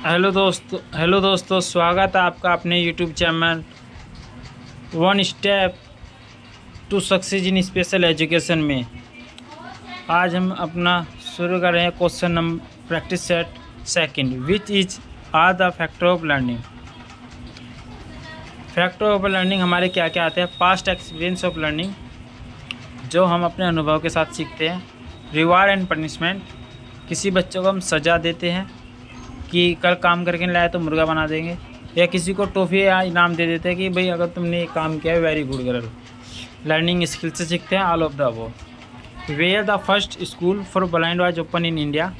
Hello दोस्तों, स्वागत है आपका अपने YouTube channel one step to success in special education में। आज हम अपना शुरू कर रहे हैं question number practice set second, which is are the factor of learning. Factor of learning हमारे क्या क्या आते हैं? पास्ट एक्सपीरियंस ऑफ लर्निंग, जो हम अपने अनुभव के साथ सीखते हैं। रिवार्ड एंड पनिशमेंट, किसी बच्चों को हम सज़ा देते हैं कि कल काम करके नहीं लाया तो मुर्गा बना देंगे, या किसी को टॉफ़ी या इनाम दे देते हैं कि भाई अगर तुमने ये काम किया है very good girl. Learning skill से सीखते हैं all of the above. Where the first school for blind was open in India?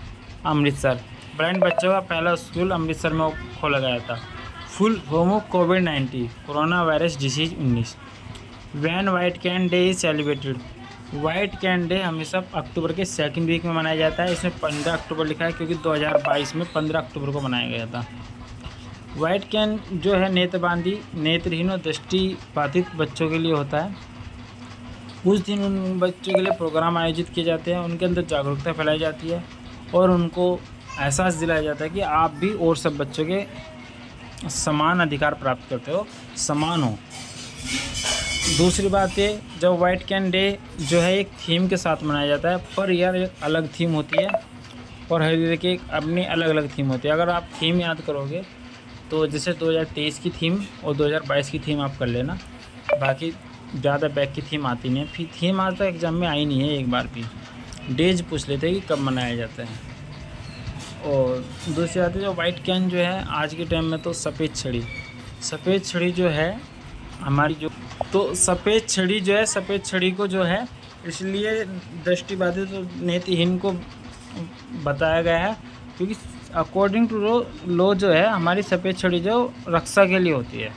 Amritsar. Blind बच्चों का पहला स्कूल अमृतसर में खोला गया था। फुल फॉर्म ऑफ कोविड-19 corona virus disease 19। When white cane day is celebrated? White cane day हमेशा अक्टूबर के सेकंड वीक में मनाया जाता है। इसमें 15 अक्टूबर लिखा है क्योंकि 2022 में 15 अक्टूबर को मनाया गया था। वाइट कैन जो है नेत्रबांधी, नेत्रहीन और दृष्टिबाधित बच्चों के लिए होता है। उस दिन उन बच्चों के लिए प्रोग्राम आयोजित किए जाते हैं, उनके अंदर जागरूकता फैलाई जाती है और उनको एहसास दिलाया जाता है कि आप भी और सब बच्चों के समान अधिकार प्राप्त करते हो, समान हो। दूसरी बात ये, जब वाइट कैन डे जो है एक थीम के साथ मनाया जाता है, पर यार एक अलग थीम होती है और हर ईयर की अपनी अलग अलग थीम होती है। अगर आप थीम याद करोगे तो जैसे 2023 की थीम और 2022 की थीम आप कर लेना, बाकी ज़्यादा बैक की थीम आती नहीं है। फिर थीम आज तक एग्ज़ाम में आई नहीं है एक बार भी। डेज पूछ लेते हैं कि कब मनाया जाता है। और दूसरी बात है, जो वाइट कैन जो है आज के टाइम में तो सफ़ेद छड़ी जो है हमारी जो, तो सफ़ेद छड़ी को जो है इसलिए दृष्टिबाधित तो नेत्रहीन को बताया गया है क्योंकि अकॉर्डिंग टू लो जो है हमारी सफ़ेद छड़ी जो रक्षा के लिए होती है,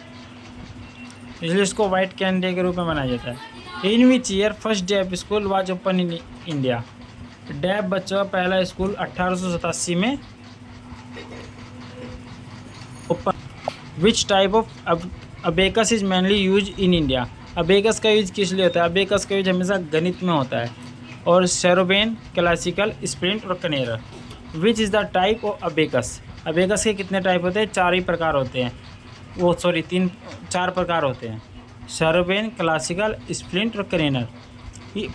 इसलिए इसको वाइट कैन डे के रूप में मनाया जाता है। In which year first day of school was open in India? डैब बच्चों का पहला स्कूल 1887 में open. Which type of abacus is mainly use in India? Abacus का यूज किस लिए होता है? अबेकस का यूज हमेशा गणित में होता है। और शेरोबेन, क्लासिकल, स्प्रिंट और कनेर। विच is the type of abacus? Abacus के कितने टाइप होते हैं? 4 ही प्रकार होते हैं। 4 प्रकार होते हैं। शेरोबेन, क्लासिकल, स्प्रिंट और कनेर।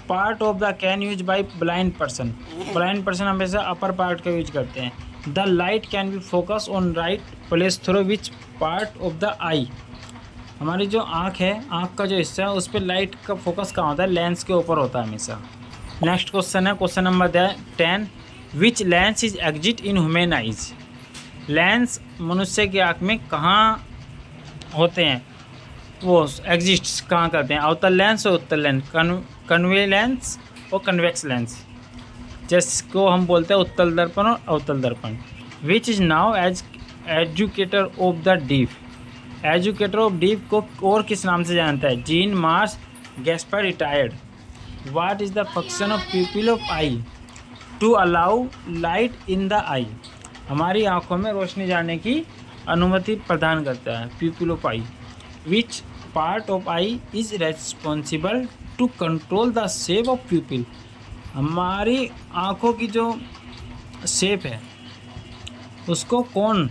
Part of the cane use by blind person? Blind person हमेशा अपर पार्ट का यूज करते हैं। The light can be focus on right place through which part of the eye? हमारी जो आँख है, आँख का जो हिस्सा है उस पर लाइट का फोकस कहाँ होता है? लेंस के ऊपर होता है हमेशा। नेक्स्ट क्वेश्चन है question number 10, which lens is exit in human eyes? Lens मनुष्य की आँख में कहाँ होते हैं? वो एग्जिस्ट कहाँ करते हैं? अवतल लेंस और उत्तल लेंस, कन्वे लेंस और कन्वेक्स लेंस, जिसको हम बोलते हैं उत्तल दर्पण और अवतल दर्पण। Which is now as educator of the deaf? Educator of deaf को और किस नाम से जानता है? Jean Marc Gaspard Itard. What is the function of pupil of eye? To allow light in the eye. हमारी आँखों में रोशनी जाने की अनुमति प्रदान करता है pupil of eye. Which part of eye is responsible to control the shape of pupil? हमारी आँखों की जो शेप है उसको कौन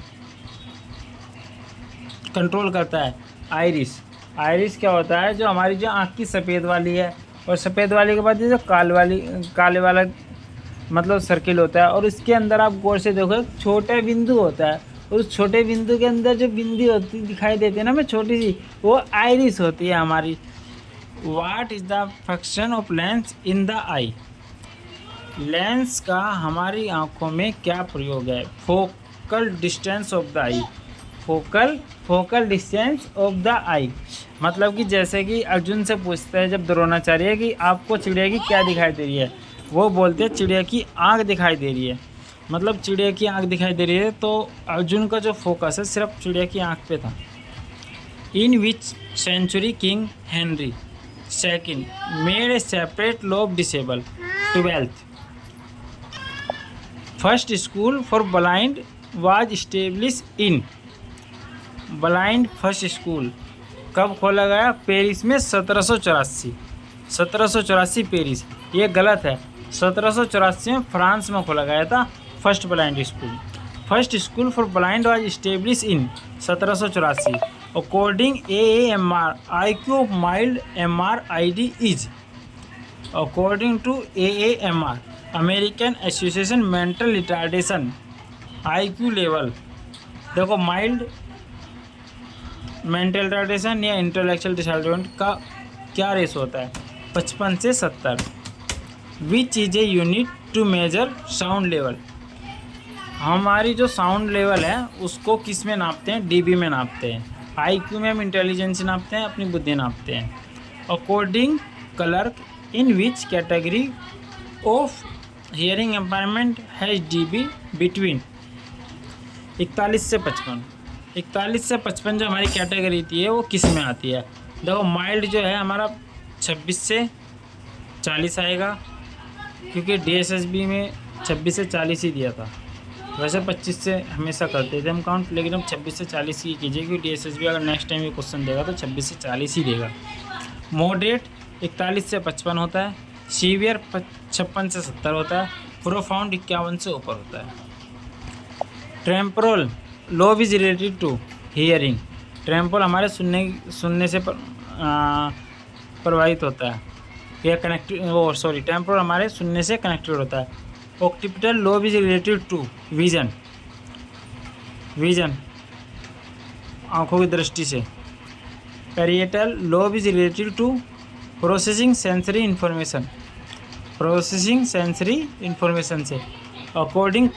कंट्रोल करता है? आइरिस। आइरिस क्या होता है? जो हमारी जो आँख की सफ़ेद वाली है, और सफ़ेद वाली के बाद जो काले वाला मतलब सर्किल होता है, और इसके अंदर आप गौर से देखो छोटा बिंदु होता है, और उस छोटे बिंदु के अंदर जो बिंदी होती दिखाई देती है ना में छोटी सी, वो आइरिस होती है हमारी। What is the function of lens in the eye? Lens का हमारी आँखों में क्या प्रयोग है? Focal distance of the eye. Focal distance of the eye मतलब कि जैसे कि अर्जुन से पूछता है जब द्रोणाचार्य कि आपको चिड़िया की क्या दिखाई दे रही है, वो बोलते हैं चिड़िया की आँख दिखाई दे रही है। मतलब चिड़िया की आँख दिखाई दे रही है, तो अर्जुन का जो फोकस है सिर्फ चिड़िया की आँख पे था। In which century King Henry second made a separate law disable? 12th। First school for blind was establish in? Blind first school कब खोला गया? पेरिस में 1784 पेरिस। ये गलत है, 1784 में फ्रांस में खोला गया था first blind school. First school for blind was establish in 1784। According AAMR IQ of mild MRID is, according to AAMR American association mental retardation IQ level. देखो माइल्ड मेंटल रिटार्डेशन या इंटेलेक्चुअल डिसऑर्डर का क्या रेस होता है, 55 से 70। Which is a unit to measure sound level. हमारी जो साउंड लेवल है उसको किस में नापते हैं, DB में नापते हैं। IQ में हम इंटेलिजेंस नापते हैं, अपनी बुद्धि नापते हैं। According Clark in which category of hearing impairment has DB between 41 से 55। 41 से 55 जो हमारी कैटेगरी थी है वो किस में आती है। देखो माइल्ड जो है हमारा 26 से 40 आएगा, क्योंकि DSSB में 26 से 40 ही दिया था। वैसे 25 से हमेशा करते थे हम काउंट, लेकिन हम 26 से 40 ही कीजिए, क्योंकि DSSB अगर नेक्स्ट टाइम ये क्वेश्चन देगा तो 26 से 40 ही देगा। मॉडरेट 41 से 55 होता है, सीवियर 56 से 70 होता है, प्रोफाउंड 51 से ऊपर होता है। Temporal lobe is related to hearing. Temporal हमारे सुनने से प्रभावित होता है या टेम्पोरल हमारे सुनने से कनेक्टेड होता है। Occipital lobe is related to vision, आँखों की दृष्टि से। Parietal lobe is related to processing sensory information से। According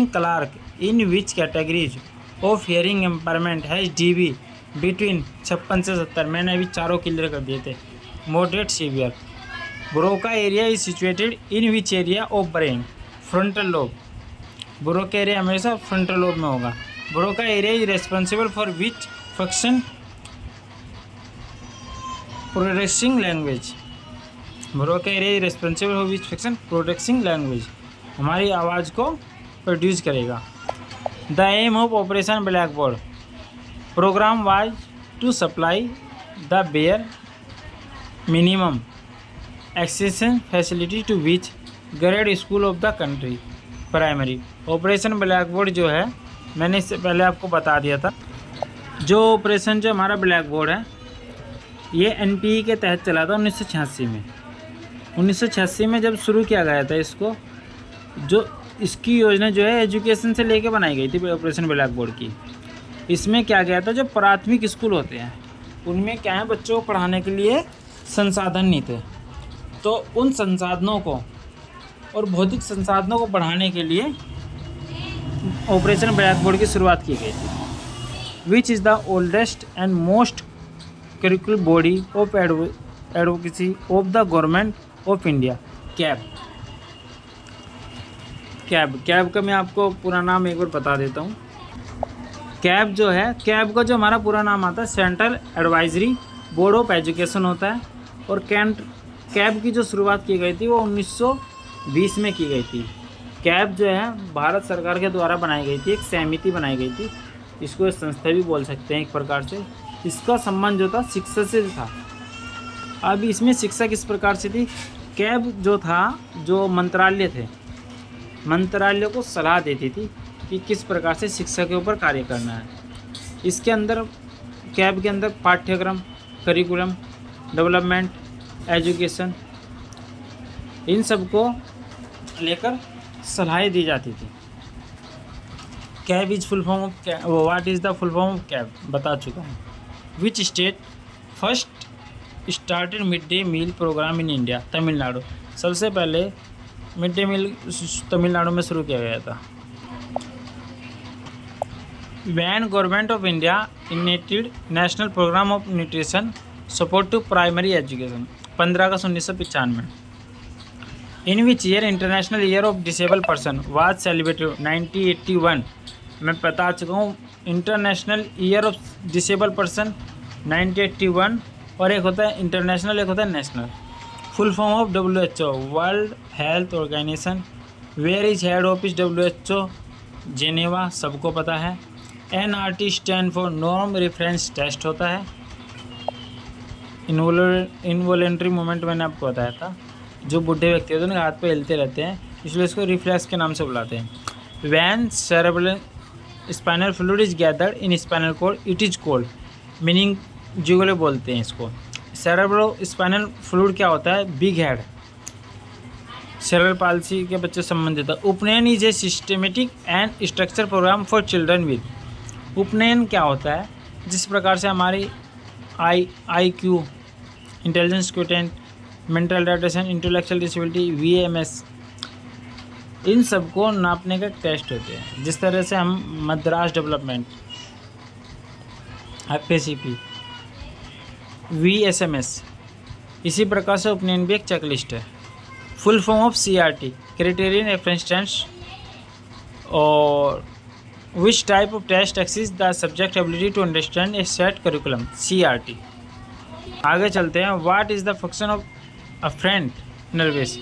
Clark in which categories of hearing impairment has DB between 56 से 70। मैंने अभी चारों क्लियर कर दिए थे। Moderate severe. Broca area is situated in which area of brain, frontal lobe. Broca area हमेशा frontal lobe में होगा। Broca area is responsible for which function, producing language. Broca area is responsible for which function, producing language, हमारी आवाज़ को produce करेगा। The aim of operation black board program was to supply the bare minimum accession facility to which grade school of the country primary. Operation black board जो है मैंने इससे पहले आपको बता दिया था। जो ऑपरेशन जो हमारा ब्लैक बोर्ड है ये NPE के तहत चला था 1986 में। 1986 में जब शुरू किया गया था इसको, जो इसकी योजना जो है एजुकेशन से लेके बनाई गई थी ऑपरेशन ब्लैक बोर्ड की। इसमें क्या गया था, जो प्राथमिक स्कूल होते हैं उनमें क्या है, बच्चों को पढ़ाने के लिए संसाधन नहीं थे, तो उन संसाधनों को और भौतिक संसाधनों को बढ़ाने के लिए ऑपरेशन ब्लैक बोर्ड की शुरुआत की गई थी। विच is the oldest and most curricular body of advocacy of the government of India. Cab का मैं आपको पूरा नाम एक बार बता देता हूँ। कैब जो है, कैब का जो हमारा पूरा नाम आता है central advisory board of education होता है। और कैब की जो शुरुआत की गई थी वो 1920 में की गई थी। कैब जो है भारत सरकार के द्वारा बनाई गई थी, एक समिति बनाई गई थी, इसको एक संस्था भी बोल सकते हैं एक प्रकार से। इसका संबंध जो था शिक्षा से था। अब इसमें शिक्षा किस प्रकार से थी, कैब जो था, जो मंत्रालय थे, मंत्रालय को सलाह देती थी कि किस प्रकार से शिक्षा के ऊपर कार्य करना है। इसके अंदर कैब के अंदर पाठ्यक्रम, करिकुलम, डेवलपमेंट, एजुकेशन, इन सब को लेकर सलाहें दी जाती थी। CAB is full form of what is the full form of CAB बता चुका हूँ। Which state first started mid day meal program in India, Tamil Nadu. सबसे पहले मिड डे मील तमिलनाडु में शुरू किया गया था। When government of India initiated national programme of nutrition support to primary education, 15 August 1995। In which year international year of disable person was celebrated, 1981। मैं बता चुका हूँ international year of disable person 1981, और एक होता है इंटरनेशनल, एक होता है national. Full form of WHO world health organisation. Where is head office WHO, Geneva, सबको पता है। NRT stand for norm reference test होता है। इनवॉलेंट्री मूवमेंट मैंने आपको बताया था, जो बूढ़े व्यक्ति होते हैं उनके हाथ पे हिलते रहते हैं, इसलिए इसको रिफ्लेक्स के नाम से बुलाते हैं। When cerebral spinal fluid is gathered in spinal cord it is called, meaning जुगले बोलते हैं इसको। सेरेब्रो स्पाइनल फ्लूइड क्या होता है? बिग हेड, सेरेब्रल पाल्सी के बच्चे संबंधित है। Upanayan is a systematic and structure program for children with, Upanayan क्या होता है? जिस प्रकार से हमारी IQ, intelligence quotient, mental retardation, intellectual disability, VMS, इन सब को नापने का टेस्ट होते हैं। जिस तरह से हम मद्रास डेवलपमेंट, FACP, VSMS, इसी प्रकार से उपनयन भी एक चेकलिस्ट है। Full form of CRT, criterion reference test, और which type of test access the subject ability to understand a set curriculum, CRT। आगे चलते हैं। What is the function of afferent nerves,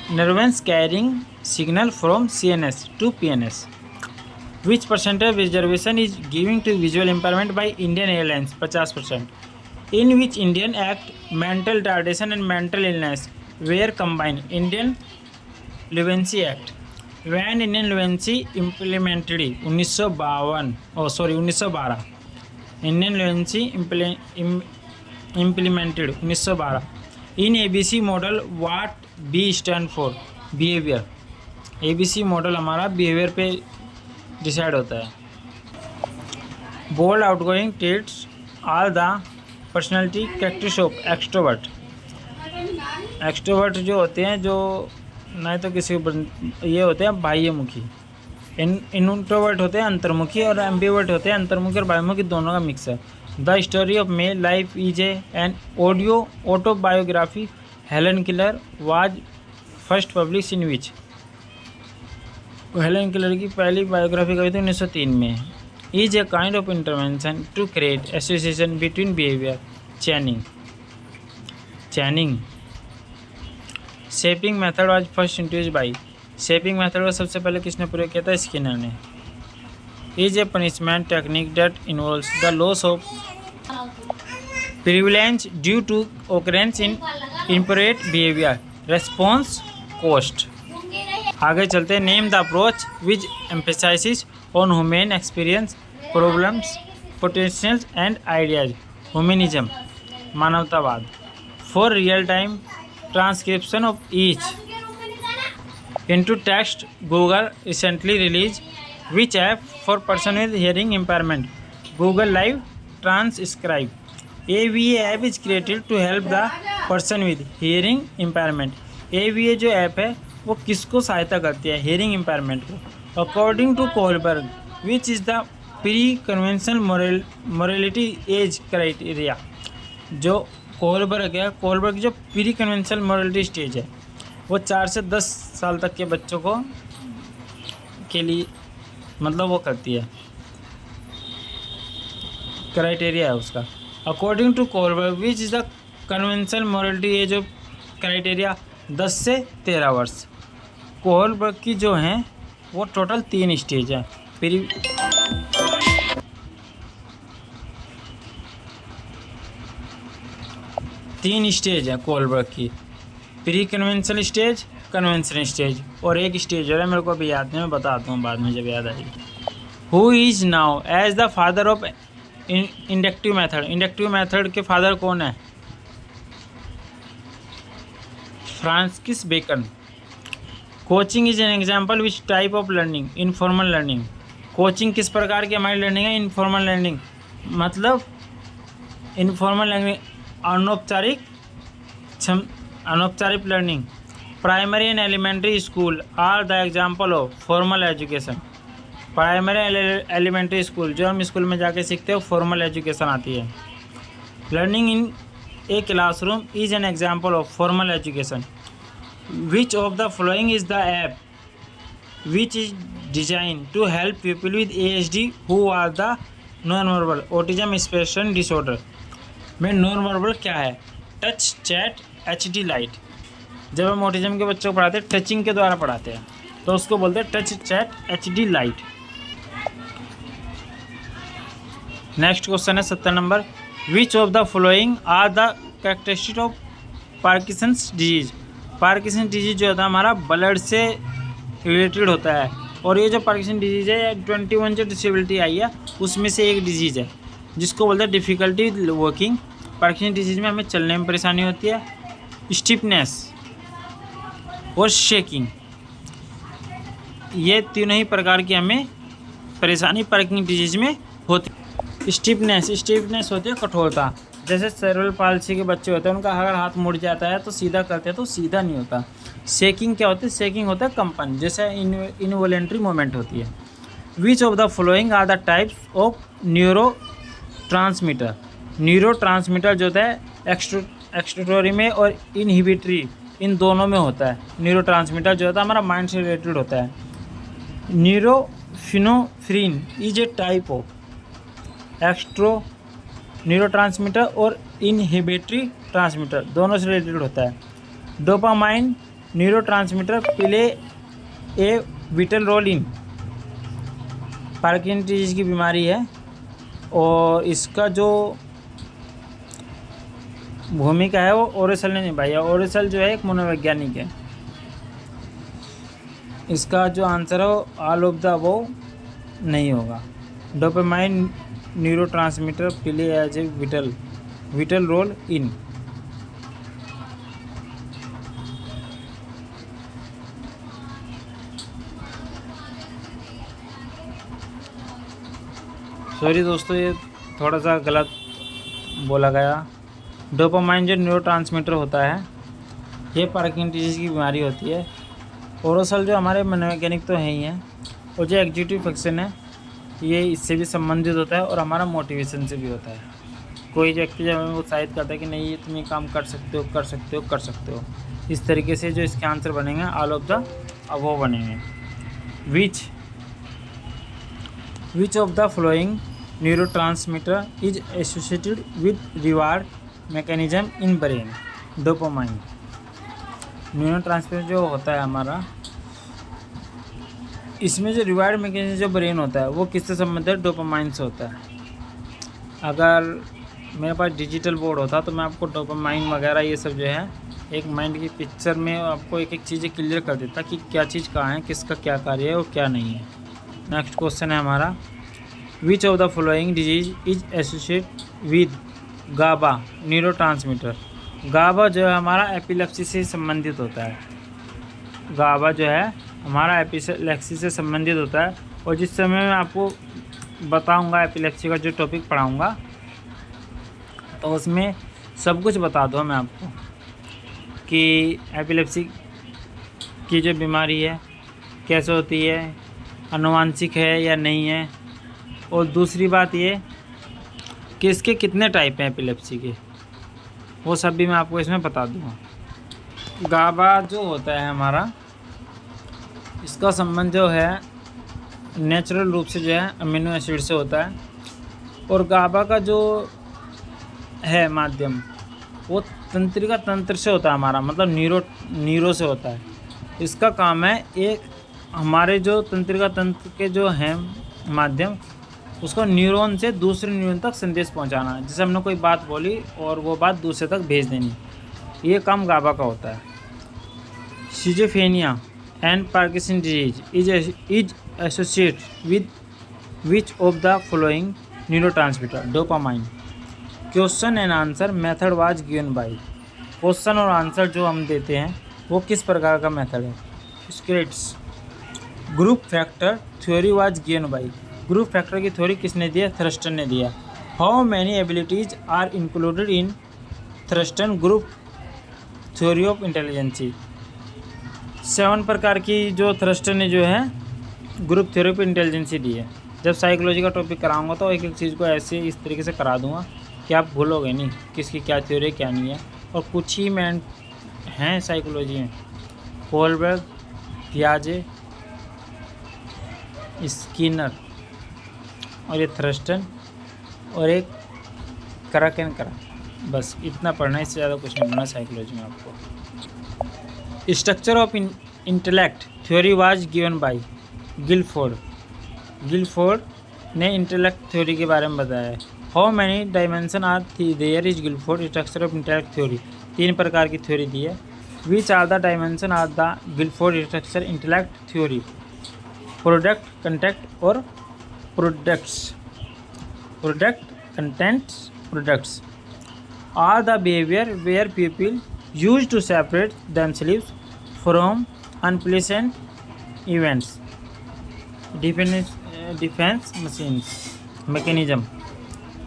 nerves carrying signal from CNS to PNS. Which percentage reservation is given to visual impairment by Indian Airlines? 50%. In which Indian Act mental retardation and mental illness were combined? Indian Lunacy Act. When Indian Lunacy implemented 1912. Indian Lunacy implemented 1912. In ABC model what B stand for? Behaviour. ABC model हमारा behaviour पे decide होता है। Bold outgoing traits are the personality characteristics of extrovert. Extrovert जो होते हैं, जो नहीं तो किसी ये होते हैं बाह्यमुखी, इंट्रोवर्ट होते हैं अंतर्मुखी, और एम्बिवर्ट होते हैं अंतर्मुखी और बाह्यमुखी दोनों का मिक्स है। The story of my life is an audio autobiography. Helen Keller was first publish in which, Helen Keller की पहली बायोग्राफी करी थी 1903 में। Is a kind of intervention to create association between behaviour, chaining. Shaping method was first introduced by, shaping method को सबसे पहले किसने प्रयोग किया था? स्किनर ने। Is a punishment technique that involves the loss of privilege due to occurrence in इम्परेट behaviour, response cost. आगे चलते हैं। Name the approach which emphasises on human experience, problems, potentials and ideas. Humanism, मानवतावाद। For real time transcription of each into text, Google recently released which app for person with hearing impairment? Google Live Transcribe. AVA app is created to help the person with hearing impairment. AVA जो app है वो किसको सहायता करती है? Hearing impairment को। According to Kohlberg which is the pre conventional morality age criteria. जो Kohlberg है, कोहलबर्ग जो प्री कन्वेंशनल मोरालिटी स्टेज है वो 4 से 10 साल तक के बच्चों को के लिए मतलब वो करती है, क्राइटेरिया है उसका। According to Kohlberg which is the conventional morality age of criteria 10 से 13 वर्ष। कोहलबर्ग की जो हैं वो टोटल 3 स्टेज है। तीन स्टेज है कोहलबर्ग की, pre conventional stage, conventional stage और एक स्टेज हो रहा है मेरे को अभी याद नहीं, मैं बताता हूँ बाद में जब याद आएगी। Who is now as the father of inductive method. Inductive method के फादर कौन है? Francis Bacon. Coaching is an example which type of learning? Informal learning. Coaching किस प्रकार की हमारी लर्निंग है? Informal learning. मतलब इनफॉर्मल लर्निंग अनौपचारिक learning. Primary and elementary school are the example of formal education. Primary elementary school जो हम school में जाके सीखते हैं फॉर्मल एजुकेशन आती है। Learning in a classroom is an example of formal education. Which of the following is the app which is design to help people with ASD who are the non verbal autism spectrum disorder. में non verbal क्या है? Touch, chat, HD light. जब हम autism के बच्चों को पढ़ाते हैं टचिंग के द्वारा पढ़ाते हैं तो उसको बोलते हैं touch, chat, HD light. Next question है 70 number. Which of the following are the characteristic of Parkinson's disease. Parkinson disease जो होता है हमारा ब्लड से रिलेटेड होता है और ये जो पार्किंसन डिजीज़ है 21 जो डिसेबिलिटी आई है उसमें से एक डिजीज़ है जिसको बोलते हैं डिफ़िकल्टी वर्किंग। पार्किंसन डिजीज़ में हमें चलने में परेशानी होती है, स्टिफनेस और शेकिंग, ये तीनों ही प्रकार की हमें परेशानी पार्किंसन डिजीज़ में होती है। स्टिफनेस होती है कठोरता, जैसे सेरेब्रल पाल्सी के बच्चे होते हैं उनका अगर हाथ मुड़ जाता है तो सीधा करते हैं तो सीधा नहीं होता। शेकिंग क्या होती है? शेकिंग होता है कंपन, जैसे इनवॉलेंट्री मूवमेंट होती है। Which of the following are the types of neurotransmitter जो होता है एक्सक्रीटोरी में और इनहिबिटरी इन दोनों में होता है। न्यूरो ट्रांसमीटर जो होता है हमारा माइंड से रिलेटेड होता है। Norepinephrine is a type of neurotransmitter और इनहिबिटरी ट्रांसमीटर दोनों से रिलेटेड होता है। Dopamine neurotransmitter play a vital role in Parkinson disease की बीमारी है और इसका जो भूमिका है वो ओरेसल ने निभाई है। ओरेसल जो है एक मनोवैज्ञानिक है। इसका जो आंसर है वो ऑल ऑफ द अबव नहीं होगा। Dopamine neurotransmitter play as a vital role in. Sorry दोस्तों, ये थोड़ा सा गलत बोला गया। डोपामाइन जो न्यूरोट्रांसमीटर होता है ये पार्किंसन डिजीज़ की बीमारी होती है। ओरेसल जो हमारे मनोवैज्ञानिक तो है ही हैं, और जो एग्जीक्यूटिव फंक्शन है ये इससे भी संबंधित होता है और हमारा मोटिवेशन से भी होता है। कोई व्यक्ति जब हमें उत्साहित करता है कि नहीं ये तुम ये काम कर सकते हो, इस तरीके से जो इसके आंसर बनेंगे ऑल ऑफ द अबव बनेंगे। विच of the flowing neurotransmitter is associated with reward mechanism in brain? Dopamine neurotransmitter जो होता है हमारा, इसमें जो रिवार्ड मैकेनिज्म जो ब्रेन होता है वो किससे संबंधित है? डोपामाइन से होता है। अगर मेरे पास डिजिटल बोर्ड होता तो मैं आपको डोपामाइन वगैरह ये सब जो है एक माइंड की पिक्चर में आपको एक एक चीज़ें क्लियर कर देता कि क्या चीज़ कहाँ है, किसका क्या कार्य है और क्या नहीं है। नेक्स्ट क्वेश्चन है हमारा, which of the following disease is associate with GABA neurotransmitter? GABA जो है हमारा एपिलेप्सी से संबंधित होता है। गाबा जो है हमारा एपिलेप्सी से संबंधित होता है, और जिस समय मैं आपको बताऊंगा एपिलेप्सी का जो टॉपिक पढ़ाऊंगा तो उसमें सब कुछ बता दूँ मैं आपको कि एपिलेप्सी की जो बीमारी है कैसे होती है, आनुवांशिक है या नहीं है, और दूसरी बात ये कि इसके कितने टाइप हैं एपिलेप्सी के, वो सब भी मैं आपको इसमें बता दूँगा। गाबा जो होता है हमारा, इसका संबंध जो है नेचुरल रूप से जो है अमीनो एसिड से होता है, और गाबा का जो है माध्यम वो तंत्रिका तंत्र से होता है हमारा, मतलब न्यूरो से होता है। इसका काम है एक हमारे जो तंत्रिका तंत्र के जो हैं माध्यम, उसको न्यूरॉन से दूसरे न्यूरॉन तक संदेश पहुंचाना। जैसे हमने कोई बात बोली और वो बात दूसरे तक भेज देनी, ये काम गाबा का होता है। Schizophrenia and Parkinson disease is associate with which of the following neurotransmitter? Dopamine. Question and answer method was given bye. Question और आंसर जो हम देते हैं वो किस प्रकार का मेथड है? Scripts. Group factor theory was given by. Group factor की थ्योरी किसने दिया? थ्रस्टन ने दिया। How many abilities are included in Thurstone group theory of intelligence? 7 प्रकार की जो थ्रस्टन ने जो है ग्रुप थ्योरी ऑफ इंटेलिजेंसी दी है। जब साइकोलॉजी का टॉपिक कराऊंगा तो एक एक चीज़ को ऐसे इस तरीके से करा दूंगा कि आप भूलोगे नहीं किसकी क्या थ्योरी है क्या नहीं है। और कुछ ही मैन हैं साइकोलॉजी में, कोलबर्ग, पियाजे, स्किनर, और ये थ्रस्टन, और एक करा। बस इतना पढ़ना है, इससे ज़्यादा कुछ नहीं पढ़ना साइकोलॉजी में आपको। Structure of intellect theory was given by Guilford ने इंटेलेक्ट थ्योरी के बारे में बताया है। How many dimension are there is Guilford structure of intellect theory? 3 प्रकार की थ्योरी दी है। Which are the dimension are the Guilford structure intellect theory? Product, content और products. Product, contents, products are the behavior where people use to separate themselves from unpleasant events. Defense mechanism.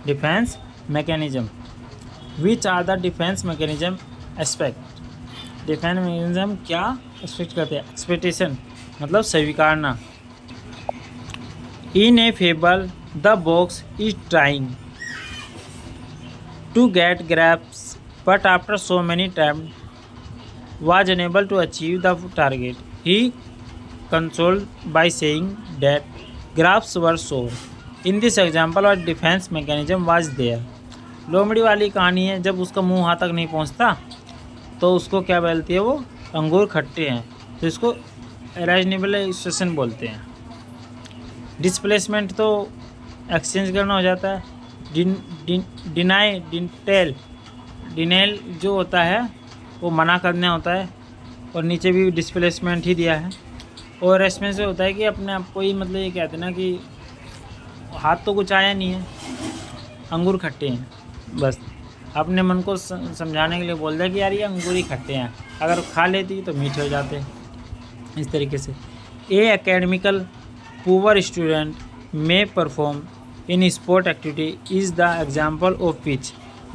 Defense mechanism. Which are the defense mechanism aspect? Defense mechanism क्या expect करते हैं? Expectation मतलब स्वीकारना। In a fable, the box is trying to get grapes, but after so many attempts was unable to achieve the target. He consoled by saying that grapes were sour. In this example, a defense mechanism was there. लोमड़ी वाली कहानी है, जब उसका मुंह वहाँ तक नहीं पहुँचता तो उसको क्या बोलती है, वो अंगूर खट्टे हैं, तो इसको इरेजनेबलाइजेशन बोलते हैं। डिस्प्लेसमेंट तो एक्सचेंज करना हो जाता है। डिनाइल जो होता है वो मना करना होता है, और नीचे भी डिस्प्लेसमेंट ही दिया है। और इसमें से होता है कि अपने आप को ही मतलब ये कहते हैं ना कि हाथ तो कुछ आया नहीं है, अंगूर खट्टे हैं, बस अपने मन को समझाने के लिए बोल दिया कि यार ये अंगूर ही खट्टे हैं, अगर खा लेती तो मीठे हो जाते। इस तरीके से ए एकेडमिकल पुअर स्टूडेंट में perform in sport activity is the example of which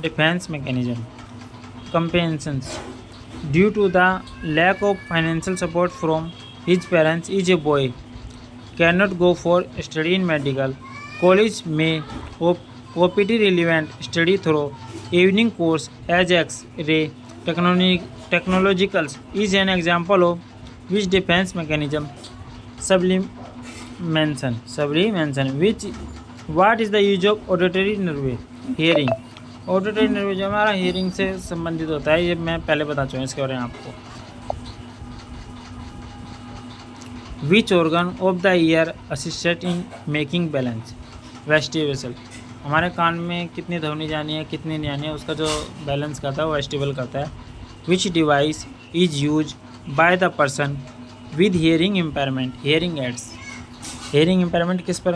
defense mechanism. Compensations. Due to the lack of financial support from his parents, is a boy cannot go for study in medical college may OPT relevant study through evening course as X-ray technologicals is an example of which defense mechanism. Sublimation. Which What is the use of auditory nerve? Hearing. Auditory nerve जो हमारा hearing से संबंधित होता है, ये मैं पहले बता चुका हूँ इसके बारे में आपको। Which organ of the ear assisted in making balance? Vestibular. हमारे कान में कितनी ध्वनि जानी है कितनी नहीं आनी है, उसका जो बैलेंस करता है वो वेस्टिबल करता है। Which device is used by the person with hearing impairment? Hearing aids. Hearing impairment किस पर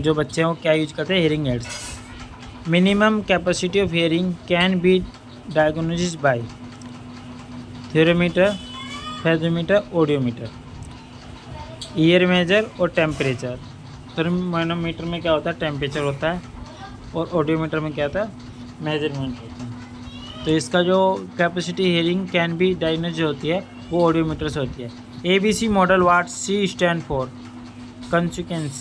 जो बच्चे हैं क्या यूज करते हैं? Hearing aids. Minimum capacity of hearing can be diagnosis by थ्योरोमीटर, फेथोमीटर, ऑडियोमीटर। ईयर मेजर और टेम्परेचर। थर्मोमीटर में क्या होता है? टेम्परेचर होता है, और ऑडियोमीटर में क्या होता है? मेजरमेंट होता है। तो इसका जो capacity hearing can be diagnosis होती है वो ऑडियोमीटर से होती है। ABC model what C stand for? Consequence.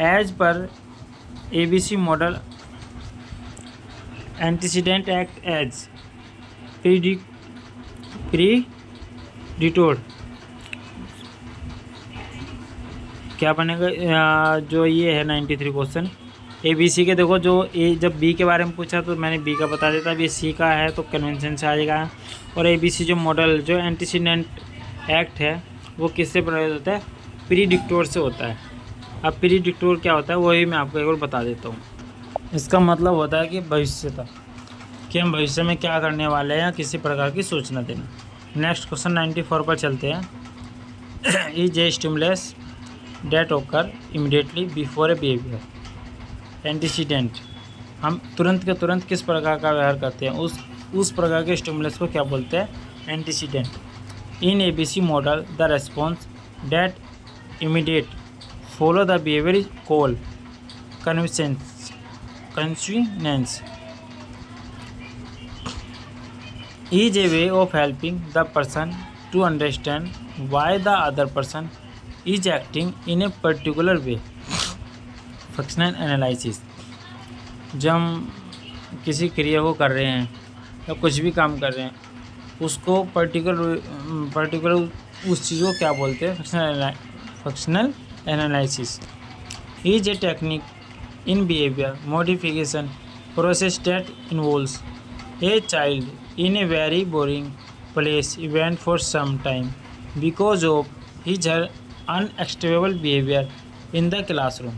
As per ABC model, antecedent act as predictor. क्या बनेगा? जो ये है 93 क्वेश्चन ABC के। देखो जो ए जब B के बारे में पूछा तो मैंने B का बता देता, अब ये C का है तो कन्वेंशन से आ जाएगा। और ABC जो मॉडल जो एंटीसीडेंट एक्ट है वो किससे प्रभावित होता है? प्रीडिक्टोर से होता है। अब प्रीडिक्टोर क्या होता है वही मैं आपको एक बार बता देता हूँ। इसका मतलब होता है कि भविष्यता, कि हम भविष्य में क्या करने वाले हैं या किसी प्रकार की सूचना देना। नेक्स्ट क्वेश्चन 94 पर चलते हैं। इज ए स्टिमुलस डेट ओकर immediately before A behaviour? Antecedent, हम तुरंत के तुरंत किस प्रकार का व्यवहार करते हैं उस प्रकार के स्टिमुलस को क्या बोलते हैं? Antecedent. In ABC model, the response that immediate follow the behavior is called consequence. Is a way of helping the person to understand why the other person is acting in a particular way. Functional analysis. जब हम किसी क्रिया को कर रहे हैं या कुछ भी काम कर रहे हैं उसको पर्टिकुलर उस चीज़ को क्या बोलते हैं? Functional analysis is a technique in behaviour modification process that involves a child in a very boring place event for some time because of his her unexpectable behaviour in the classroom.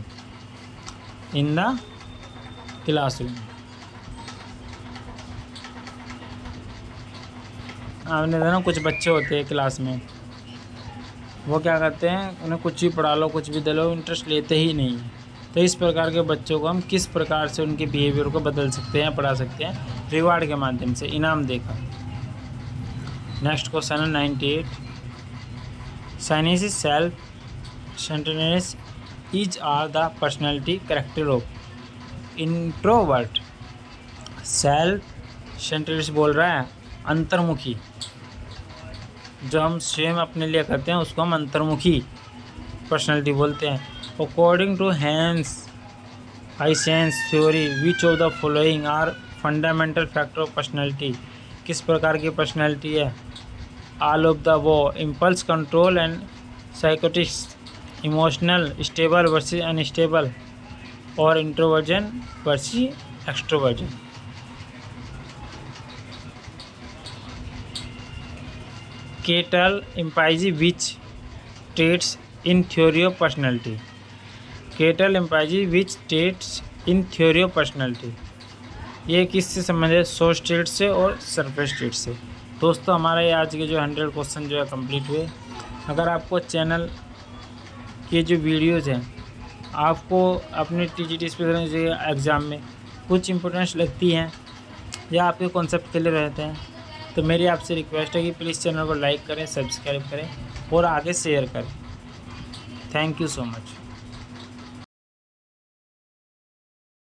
आपने देखा ना कुछ बच्चे होते हैं class में, वो क्या करते हैं, उन्हें कुछ भी पढ़ा लो कुछ भी दे लो, इंटरेस्ट लेते ही नहीं है। तो इस प्रकार के बच्चों को हम किस प्रकार से उनके बिहेवियर को बदल सकते हैं, पढ़ा सकते हैं, रिवार्ड के माध्यम से, इनाम देकर। नेक्स्ट क्वेश्चन है 98। साइनिस is self centredness is are the personality character of introvert. Self centredness बोल रहा है अंतर्मुखी, जो हम स्वयं अपने लिए करते हैं उसको हम अंतर्मुखी पर्सनैलिटी बोलते हैं। According to Eysenck theory which of the following are fundamental factor of personality. किस प्रकार की पर्सनैलिटी है? ऑल ऑफ द वो, impulse control and psychotics, emotional stable versus unstable, और इंट्रोवर्जन वर्सेस एक्सट्रोवर्जन। केटल एम्पाइजी which traits in theory of personality. Cattell एम्पाइजी which traits in theory of personality. ये किससे संबंधित है? सोर्स स्टेट से और सरफेस स्टेट से। दोस्तों हमारा ये आज के जो 100 क्वेश्चन जो है कंप्लीट हुए। अगर आपको चैनल के जो वीडियोज़ हैं, आपको अपने TGT स्पेशल एग्ज़ाम में कुछ इंपॉर्टेंस लगती हैं या आपके कॉन्सेप्ट क्लियर रहते हैं, तो मेरी आपसे रिक्वेस्ट है कि प्लीज़ चैनल को लाइक करें, सब्सक्राइब करें और आगे शेयर करें। Thank you so much.